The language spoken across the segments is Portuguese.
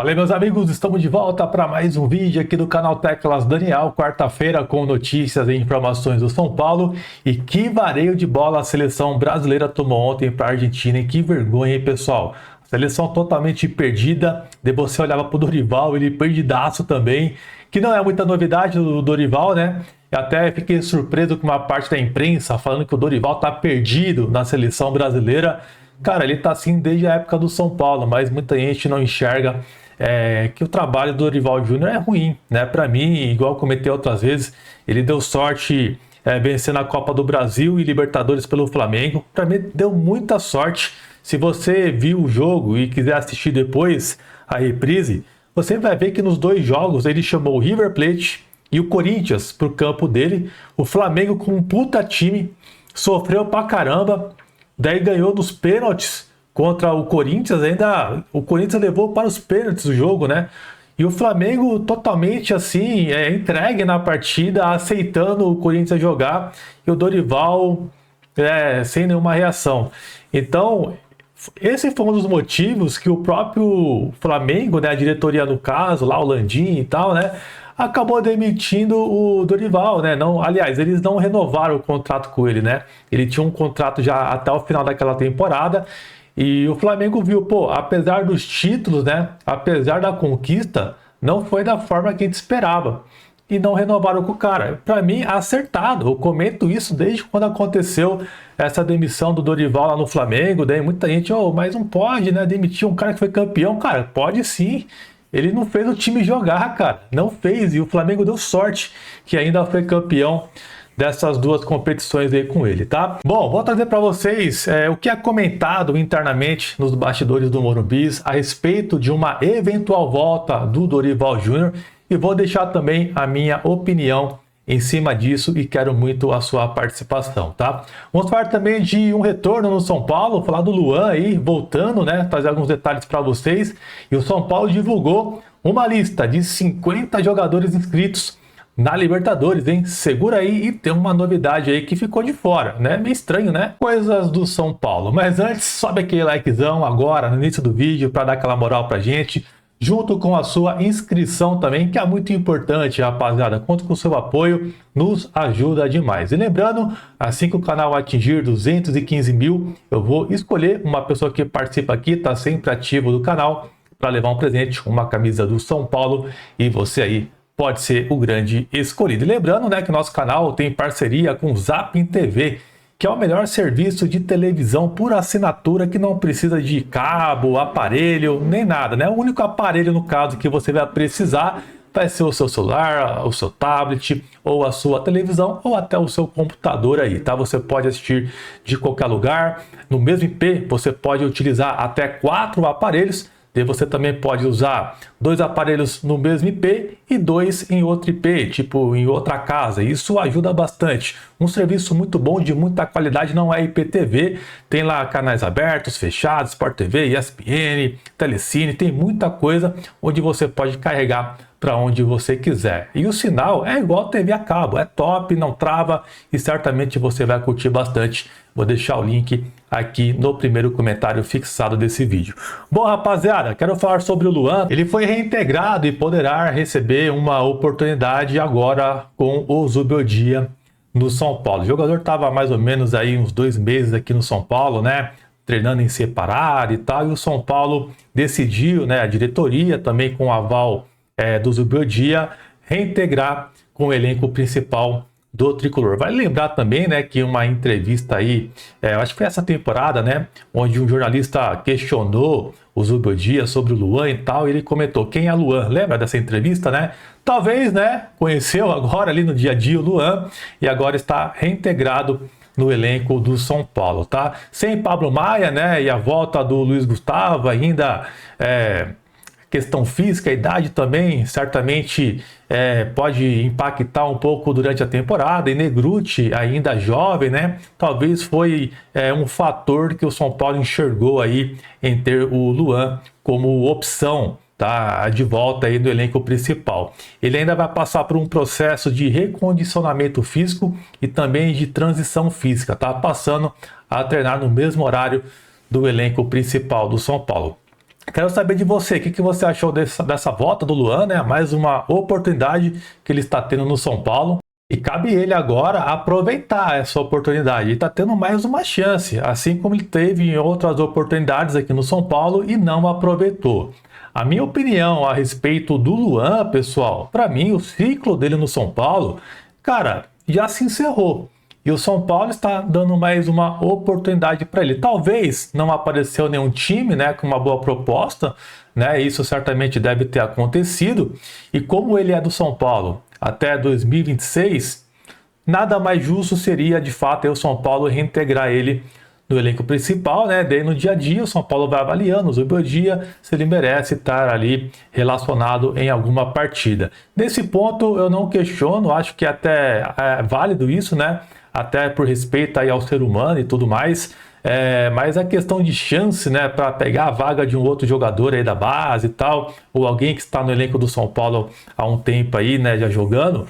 Fala aí, meus amigos, estamos de volta para mais um vídeo aqui do canal Teclas Daniel, quarta-feira com notícias e informações do São Paulo. E que vareio de bola a seleção brasileira tomou ontem para a Argentina, e que vergonha, hein, pessoal? Seleção totalmente perdida. De você olhava para o Dorival, ele perdidaço também, que não é muita novidade do Dorival, né? Eu até fiquei surpreso com uma parte da imprensa falando que o Dorival tá perdido na seleção brasileira. Cara, ele tá assim desde a época do São Paulo, mas muita gente não enxerga que o trabalho do Dorival Júnior é ruim, né? Para mim, igual comentei outras vezes, ele deu sorte vencendo a Copa do Brasil e Libertadores pelo Flamengo. Para mim, deu muita sorte. Se você viu o jogo e quiser assistir depois a reprise, você vai ver que nos dois jogos ele chamou o River Plate e o Corinthians para o campo dele. O Flamengo, com um puta time, sofreu pra caramba, daí ganhou nos pênaltis contra o Corinthians. Ainda o Corinthians levou para os pênaltis o jogo, né? E o Flamengo totalmente assim, entregue na partida, aceitando o Corinthians jogar, e o Dorival sem nenhuma reação. Então, esse foi um dos motivos que o próprio Flamengo, né, a diretoria no caso, lá o Landim e tal, né, acabou demitindo o Dorival, né? Não, aliás, eles não renovaram o contrato com ele, né? Ele tinha um contrato já até o final daquela temporada, e o Flamengo viu, pô, apesar dos títulos, né, apesar da conquista, não foi da forma que a gente esperava, e não renovaram com o cara. Para mim, acertado. Eu comento isso desde quando aconteceu essa demissão do Dorival lá no Flamengo. Daí muita gente, mas não pode, né, demitir um cara que foi campeão. Cara, pode sim. Ele não fez o time jogar, cara. Não fez. E o Flamengo deu sorte que ainda foi campeão dessas duas competições aí com ele, tá? Bom, vou trazer para vocês o que é comentado internamente nos bastidores do Morumbi a respeito de uma eventual volta do Dorival Júnior, e vou deixar também a minha opinião em cima disso, e quero muito a sua participação, tá? Vamos falar também de um retorno no São Paulo, falar do Luan aí voltando, né? Trazer alguns detalhes para vocês. E o São Paulo divulgou uma lista de 50 jogadores inscritos na Libertadores, hein? Segura aí, e tem uma novidade aí que ficou de fora, né? Meio estranho, né? Coisas do São Paulo. Mas antes, sobe aquele likezão agora no início do vídeo para dar aquela moral pra gente, junto com a sua inscrição também, que é muito importante, rapaziada. Conto com o seu apoio, nos ajuda demais. E lembrando, assim que o canal atingir 215 mil, eu vou escolher uma pessoa que participa aqui, tá sempre ativo do canal, para levar um presente, uma camisa do São Paulo, e você aí pode ser o grande escolhido. E lembrando, né, que o nosso canal tem parceria com o Zapin TV, que é o melhor serviço de televisão por assinatura, que não precisa de cabo, aparelho, nem nada, né? O único aparelho, no caso, que você vai precisar vai ser o seu celular, o seu tablet, ou a sua televisão, ou até o seu computador aí, tá? Você pode assistir de qualquer lugar. No mesmo IP, você pode utilizar até 4 aparelhos. E você também pode usar 2 aparelhos no mesmo IP e 2 em outro IP, tipo em outra casa. Isso ajuda bastante. Um serviço muito bom, de muita qualidade, não é IPTV. Tem lá canais abertos, fechados, Sport TV, ESPN, Telecine. Tem muita coisa onde você pode carregar para onde você quiser. E o sinal é igual TV a cabo, é top, não trava, e certamente você vai curtir bastante. Vou deixar o link aqui no primeiro comentário fixado desse vídeo. Bom, rapaziada, quero falar sobre o Luan. Ele foi reintegrado e poderá receber uma oportunidade agora com o Zubeldia no São Paulo. O jogador estava mais ou menos aí uns 2 meses aqui no São Paulo, né? Treinando em separado e tal. E o São Paulo decidiu, né? A diretoria também com o aval do Zubeldia, reintegrar com o elenco principal do Tricolor. Vale lembrar também, né, que uma entrevista aí, eu acho que foi essa temporada, né, onde um jornalista questionou o Zubeldia sobre o Luan e tal, e ele comentou: quem é Luan? Lembra dessa entrevista, né? Talvez, né, conheceu agora ali no dia a dia o Luan, e agora está reintegrado no elenco do São Paulo, tá? Sem Pablo Maia, né, e a volta do Luiz Gustavo ainda, questão física, a idade também certamente pode impactar um pouco durante a temporada, e Negrutti ainda jovem, né? Talvez foi um fator que o São Paulo enxergou aí em ter o Luan como opção, tá, de volta aí do elenco principal. Ele ainda vai passar por um processo de recondicionamento físico e também de transição física, tá? Passando a treinar no mesmo horário do elenco principal do São Paulo. Quero saber de você, o que você achou dessa volta do Luan, né? Mais uma oportunidade que ele está tendo no São Paulo. E cabe ele agora aproveitar essa oportunidade. Ele está tendo mais uma chance, assim como ele teve em outras oportunidades aqui no São Paulo e não aproveitou. A minha opinião a respeito do Luan, pessoal, para mim o ciclo dele no São Paulo, cara, já se encerrou. E o São Paulo está dando mais uma oportunidade para ele. Talvez não apareceu nenhum time, né, com uma boa proposta, né? Isso certamente deve ter acontecido. E como ele é do São Paulo até 2026, nada mais justo seria, de fato, o São Paulo reintegrar ele no elenco principal, né? Daí no dia a dia o São Paulo vai avaliando o dia se ele merece estar ali relacionado em alguma partida. Nesse ponto eu não questiono, acho que até é válido isso, né? Até por respeito aí ao ser humano e tudo mais. Mas a questão de chance, né, para pegar a vaga de um outro jogador aí da base e tal, ou alguém que está no elenco do São Paulo há um tempo aí, né, já jogando,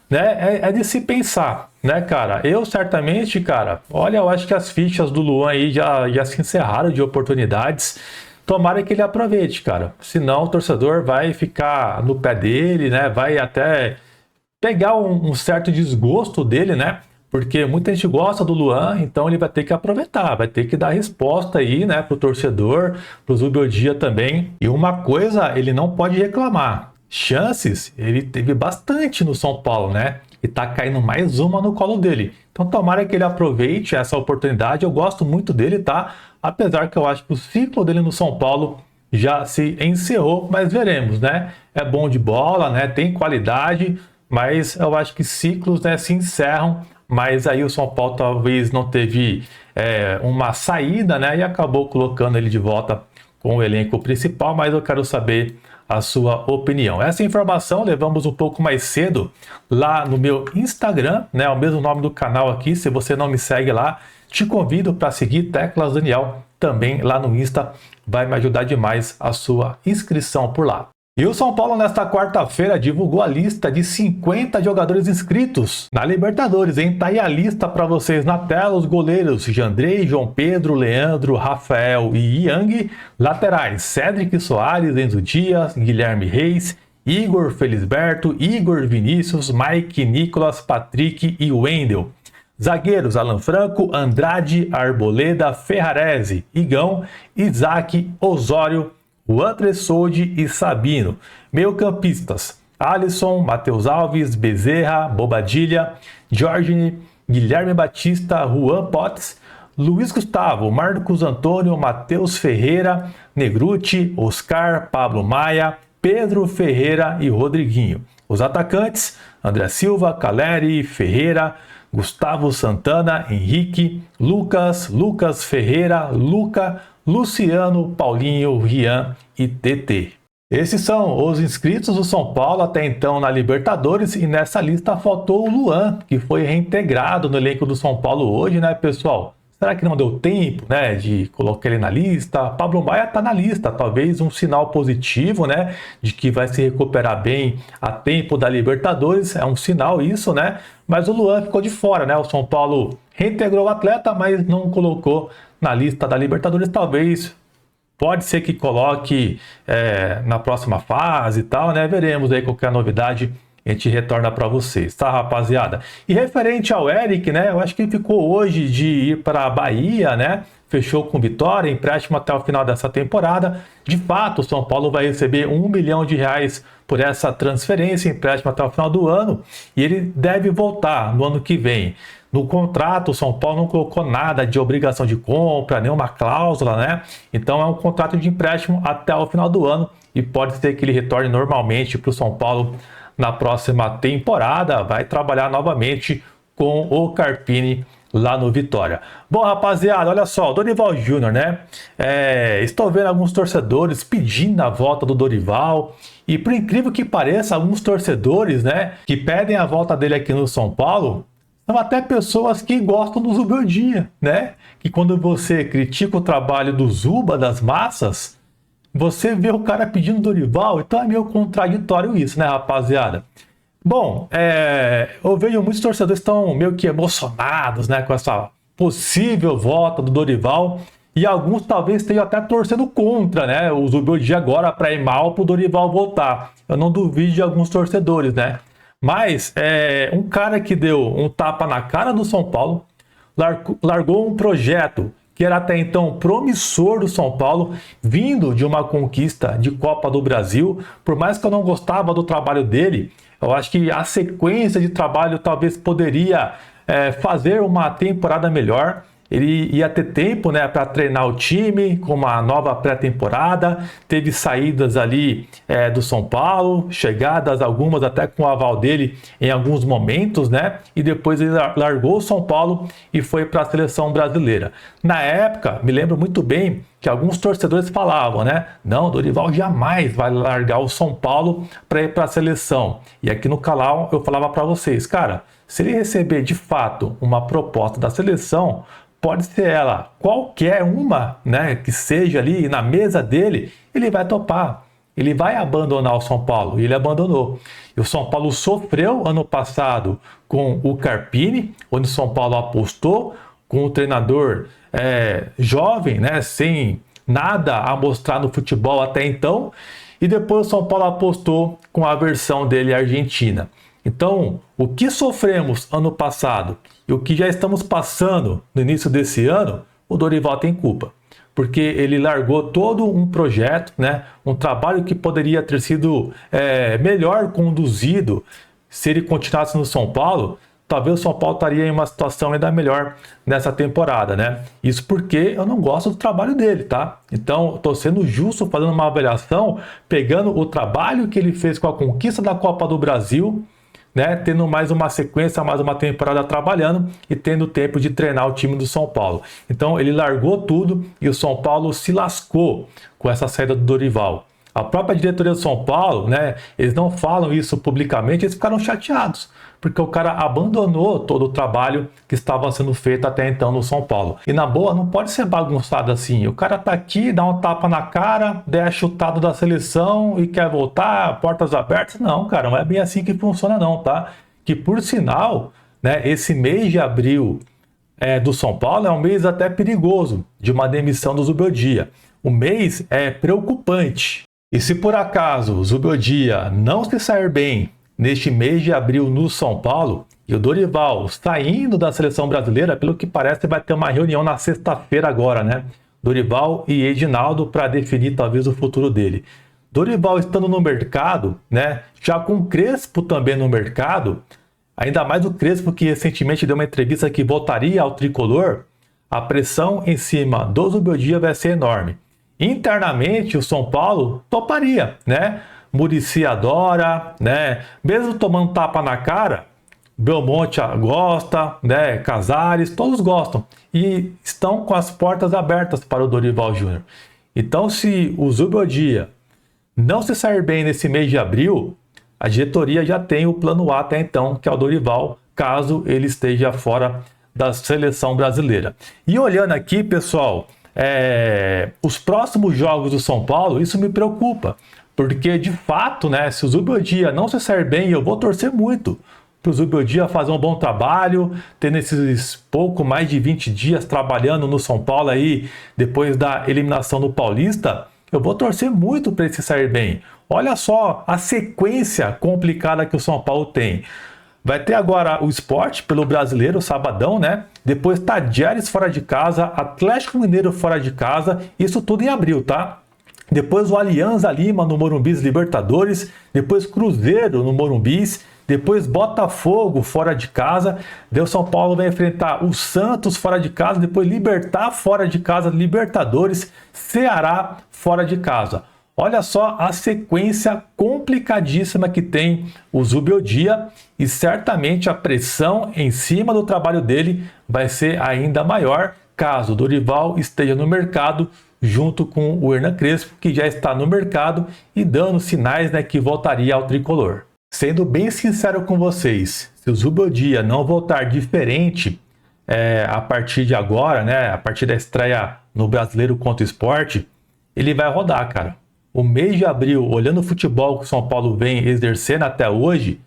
né, é de se pensar, né, cara? Eu certamente, cara, olha, eu acho que as fichas do Luan aí já se encerraram de oportunidades. Tomara que ele aproveite, cara. Senão o torcedor vai ficar no pé dele, né? Vai até pegar um certo desgosto dele, né? Porque muita gente gosta do Luan, então ele vai ter que aproveitar, vai ter que dar resposta aí, né, pro torcedor, pro Zubeldia também. E uma coisa, ele não pode reclamar. Chances, ele teve bastante no São Paulo, né? E tá caindo mais uma no colo dele. Então tomara que ele aproveite essa oportunidade. Eu gosto muito dele, tá? Apesar que eu acho que o ciclo dele no São Paulo já se encerrou, mas veremos, né? É bom de bola, né? Tem qualidade, mas eu acho que ciclos, né, se encerram. Mas aí o São Paulo talvez não teve uma saída, né? E acabou colocando ele de volta com o elenco principal. Mas eu quero saber a sua opinião. Essa informação levamos um pouco mais cedo lá no meu Instagram, né? O mesmo nome do canal aqui. Se você não me segue lá, te convido para seguir Teclas Daniel também lá no Insta. Vai me ajudar demais a sua inscrição por lá. E o São Paulo, nesta quarta-feira, divulgou a lista de 50 jogadores inscritos na Libertadores, hein? Tá aí a lista para vocês na tela: os goleiros Jandrei, João Pedro, Leandro, Rafael e Yang, laterais Cédric Soares, Enzo Dias, Guilherme Reis, Igor Felisberto, Igor Vinícius, Mike, Nicolas, Patrick e Wendel. Zagueiros Alan Franco, Andrade, Arboleda, Ferrarese, Igão, Isaac, Osório, Juan Tressoldi e Sabino. Meio-campistas: Alisson, Matheus Alves, Bezerra, Bobadilha, Jorge, Guilherme Batista, Juan Potts, Luiz Gustavo, Marcos Antônio, Matheus Ferreira, Negruti, Oscar, Pablo Maia, Pedro Ferreira e Rodriguinho. Os atacantes: André Silva, Caleri, Ferreira, Gustavo Santana, Henrique, Lucas Ferreira, Luca, Luciano, Paulinho, Rian e TT. Esses são os inscritos do São Paulo até então na Libertadores, e nessa lista faltou o Luan, que foi reintegrado no elenco do São Paulo hoje, né, pessoal? Será que não deu tempo, né, de colocar ele na lista? Pablo Maia está na lista, talvez um sinal positivo, né, de que vai se recuperar bem a tempo da Libertadores, é um sinal isso, né? Mas o Luan ficou de fora, né? O São Paulo reintegrou o atleta, mas não colocou na lista da Libertadores. Talvez, pode ser que coloque na próxima fase e tal, né? Veremos aí qualquer novidade, a gente retorna para vocês, tá, rapaziada? E referente ao Eric, né? Eu acho que ele ficou hoje de ir para a Bahia, né? Fechou com Vitória, empréstimo até o final dessa temporada. De fato, o São Paulo vai receber R$1 milhão por essa transferência, empréstimo até o final do ano, e ele deve voltar no ano que vem. No contrato, o São Paulo não colocou nada de obrigação de compra, nenhuma cláusula, né? Então é um contrato de empréstimo até o final do ano, e pode ser que ele retorne normalmente para o São Paulo na próxima temporada. Vai trabalhar novamente com o Carpini lá no Vitória. Bom, rapaziada, olha só, o Dorival Júnior, né? Estou vendo alguns torcedores pedindo a volta do Dorival, e por incrível que pareça, alguns torcedores, né, que pedem a volta dele aqui no São Paulo, são até pessoas que gostam do Zubeldia, né? Que quando você critica o trabalho do Zuba, das massas, você vê o cara pedindo Dorival. Então é meio contraditório isso, né, rapaziada? Bom, eu vejo muitos torcedores estão meio que emocionados, né, com essa possível volta do Dorival. E alguns talvez estejam até torcendo contra, né? O Zubeldia agora para ir mal para o Dorival voltar. Eu não duvido de alguns torcedores, né? Mas um cara que deu um tapa na cara do São Paulo, largou um projeto que era até então promissor do São Paulo, vindo de uma conquista de Copa do Brasil. Por mais que eu não gostava do trabalho dele, eu acho que a sequência de trabalho talvez poderia fazer uma temporada melhor. Ele ia ter tempo, né, para treinar o time com uma nova pré-temporada. Teve saídas ali do São Paulo, chegadas algumas até com o aval dele em alguns momentos, né? E depois ele largou o São Paulo e foi para a seleção brasileira. Na época, me lembro muito bem que alguns torcedores falavam, né? Não, Dorival jamais vai largar o São Paulo para ir para a seleção. E aqui no canal eu falava para vocês, cara, se ele receber de fato uma proposta da seleção, pode ser ela, qualquer uma, né, que seja ali na mesa dele, ele vai topar. Ele vai abandonar o São Paulo. E ele abandonou. E o São Paulo sofreu ano passado com o Carpini, onde o São Paulo apostou com um treinador jovem, né, sem nada a mostrar no futebol até então. E depois o São Paulo apostou com a versão dele argentina. Então, o que sofremos ano passado e o que já estamos passando no início desse ano, o Dorival tem culpa. Porque ele largou todo um projeto, né? Um trabalho que poderia ter sido melhor conduzido se ele continuasse no São Paulo. Talvez o São Paulo estaria em uma situação ainda melhor nessa temporada, né? Isso porque eu não gosto do trabalho dele, tá? Então, estou sendo justo fazendo uma avaliação, pegando o trabalho que ele fez com a conquista da Copa do Brasil, né, tendo mais uma sequência, mais uma temporada trabalhando e tendo tempo de treinar o time do São Paulo. Então ele largou tudo e o São Paulo se lascou com essa saída do Dorival. A própria diretoria do São Paulo, né, eles não falam isso publicamente, eles ficaram chateados, porque o cara abandonou todo o trabalho que estava sendo feito até então no São Paulo. E na boa, não pode ser bagunçado assim. O cara tá aqui, dá um tapa na cara, der chutado da seleção e quer voltar, portas abertas. Não, cara, não é bem assim que funciona não, tá? Que por sinal, né, esse mês de abril do São Paulo é um mês até perigoso, de uma demissão do Zubeldia. O mês é preocupante. E se por acaso o Zubeldia não se sair bem neste mês de abril no São Paulo, e o Dorival saindo da seleção brasileira, pelo que parece vai ter uma reunião na sexta-feira agora, né? Dorival e Edinaldo para definir talvez o futuro dele. Dorival estando no mercado, né? Já com o Crespo também no mercado, ainda mais o Crespo que recentemente deu uma entrevista que voltaria ao tricolor, a pressão em cima do Zubeldia vai ser enorme. Internamente, o São Paulo toparia, né? Muricy adora, né? Mesmo tomando tapa na cara, Belmonte gosta, né? Casares, todos gostam. E estão com as portas abertas para o Dorival Júnior. Então, se o Zubeldia não se sair bem nesse mês de abril, a diretoria já tem o plano A até então, que é o Dorival, caso ele esteja fora da seleção brasileira. E olhando aqui, pessoal, os próximos jogos do São Paulo, isso me preocupa, porque de fato, né, se o Zubeldia não se sair bem, eu vou torcer muito para o Zubeldia fazer um bom trabalho, tendo esses pouco mais de 20 dias trabalhando no São Paulo aí, depois da eliminação do Paulista, eu vou torcer muito para ele se sair bem. Olha só a sequência complicada que o São Paulo tem. Vai ter agora o Sport pelo Brasileiro, sabadão, né? Depois Tajeres fora de casa, Atlético Mineiro fora de casa, isso tudo em abril, tá? Depois o Alianza Lima no Morumbis Libertadores, depois Cruzeiro no Morumbis, depois Botafogo fora de casa, o São Paulo vai enfrentar o Santos fora de casa, depois Libertad fora de casa, Libertadores, Ceará fora de casa. Olha só a sequência complicadíssima que tem o Zubeldia e certamente a pressão em cima do trabalho dele vai ser ainda maior caso o Dorival esteja no mercado junto com o Hernan Crespo, que já está no mercado e dando sinais, né, que voltaria ao tricolor. Sendo bem sincero com vocês, se o Zubeldia não voltar diferente a partir de agora, né, a partir da estreia no Brasileiro contra o Sport, ele vai rodar, cara. O mês de abril, olhando o futebol que o São Paulo vem exercendo até hoje,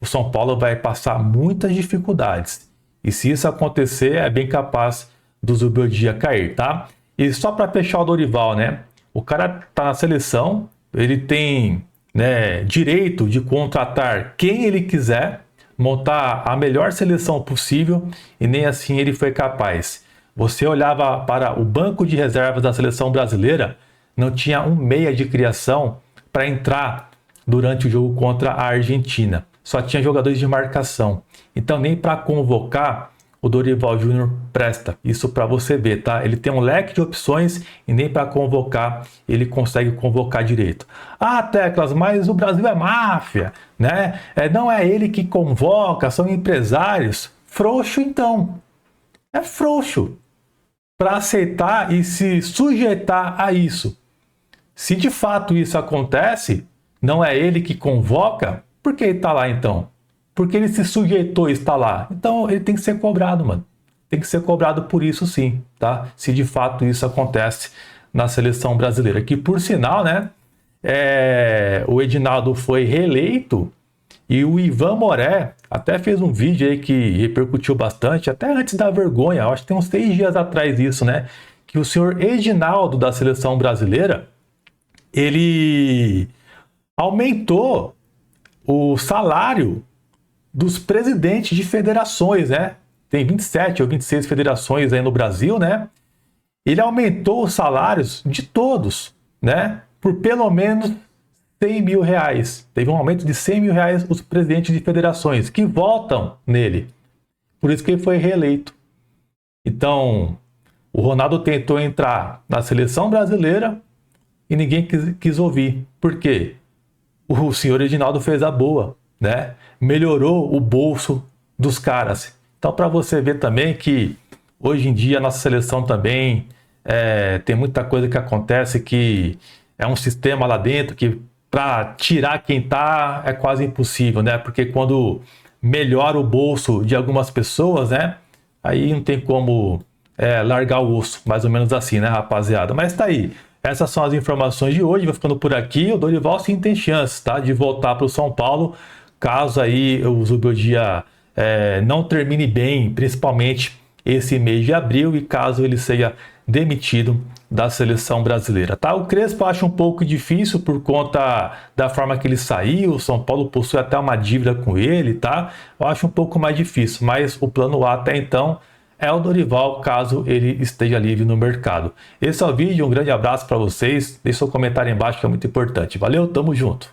o São Paulo vai passar muitas dificuldades. E se isso acontecer, é bem capaz do Zubeldia cair, tá? E só para fechar o Dorival, né? O cara tá na seleção, ele tem, né, direito de contratar quem ele quiser, montar a melhor seleção possível e nem assim ele foi capaz. Você olhava para o banco de reservas da seleção brasileira, não tinha um meia de criação para entrar durante o jogo contra a Argentina. Só tinha jogadores de marcação. Então nem para convocar o Dorival Júnior presta. Isso para você ver, tá? Ele tem um leque de opções e nem para convocar ele consegue convocar direito. Ah, Teclas, mas o Brasil é máfia, né? Não é ele que convoca, são empresários. Frouxo então. É frouxo para aceitar e se sujeitar a isso. Se de fato isso acontece, não é ele que convoca, por que ele está lá então? Porque ele se sujeitou a estar lá. Então ele tem que ser cobrado, mano. Tem que ser cobrado por isso sim, tá? Se de fato isso acontece na seleção brasileira. Que por sinal, né? O Edinaldo foi reeleito e o Ivan Moré até fez um vídeo aí que repercutiu bastante, até antes da vergonha. Eu acho que tem uns 3 dias atrás isso, né? Que o senhor Edinaldo da seleção brasileira, ele aumentou o salário dos presidentes de federações, né? Tem 27 ou 26 federações aí no Brasil, né? Ele aumentou os salários de todos, né? Por pelo menos 100 mil reais. Teve um aumento de 100 mil reais os presidentes de federações que votam nele. Por isso que ele foi reeleito. Então, o Ronaldo tentou entrar na seleção brasileira e ninguém quis ouvir. Por quê? O senhor Edinaldo fez a boa, né? Melhorou o bolso dos caras. Então, para você ver também que hoje em dia a nossa seleção também tem muita coisa que acontece que é um sistema lá dentro que para tirar quem tá é quase impossível, né? Porque quando melhora o bolso de algumas pessoas, né? Aí não tem como largar o osso, mais ou menos assim, né, rapaziada? Mas tá aí. Essas são as informações de hoje. Vou ficando por aqui. O Dorival sim tem chance, tá, de voltar para o São Paulo, caso aí o Zubeldia não termine bem, principalmente esse mês de abril, e caso ele seja demitido da seleção brasileira, tá? O Crespo acha um pouco difícil por conta da forma que ele saiu. O São Paulo possui até uma dívida com ele, tá? Eu acho um pouco mais difícil, mas o plano A até então é o Dorival, caso ele esteja livre no mercado. Esse é o vídeo, um grande abraço para vocês. Deixe seu comentário embaixo que é muito importante. Valeu, tamo junto!